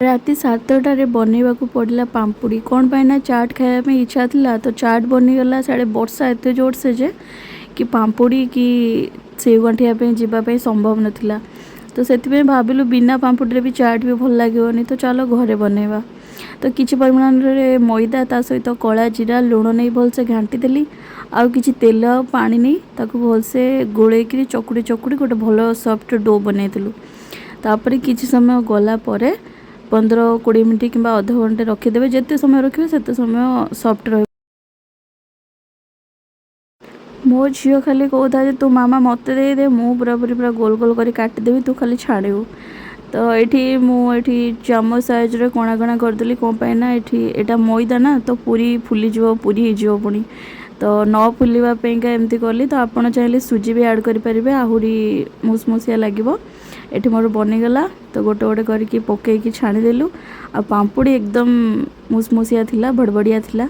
राति 7टारे बनवाक पड़ा पाम्पुड़ी कौन पाइना चाट खायापे इच्छा था तो चाट बनीगला साढ़े वर्षा एत जोर से जे कि पाम्पुड़ी कि सेव गांठिया जावाई संभव नाला तो से भाविलु बिना पाम्पुड़ी भी चाट भी भल लगे तो चलो घरे बनवा तो किसी परिमाण रे मैदा ता सहित कला जीरा लुण नहीं भलसे घाटी देली आउ किछि तेल आ पानी नहीं ताकू भलसे गोलेक चकुड़ी चकुड़ी गोटे भल सॉफ्ट डो बनइलु तापर किछि समय गला परे 15-20 मिनट कि अध घंटे रखिदेवे जिते समय रखिए से समय सॉफ्ट रह मो झील खाली कहता है तू मामा मत दे दे मु पूरा गोल गोल कर काटिदेवी तू खाली छाड़ू तो ये मुझे चामच साइज रे कणा कणा करदेली कौन पाइना एटा मैदा ना तो पूरी फुलीज पूरी हो पुणी तो न फुलवाईका एमती कली तो आपड़ चाहिए सुजी भी ऐड करें आहरी मुसमुसिया लगे ये मोर बनीगला तो गोटे गोटे करके पकईकी छाणीदेलु आ पाम्पुड़ी एकदम मुसमुसिया थिला भड़बड़िया थिला।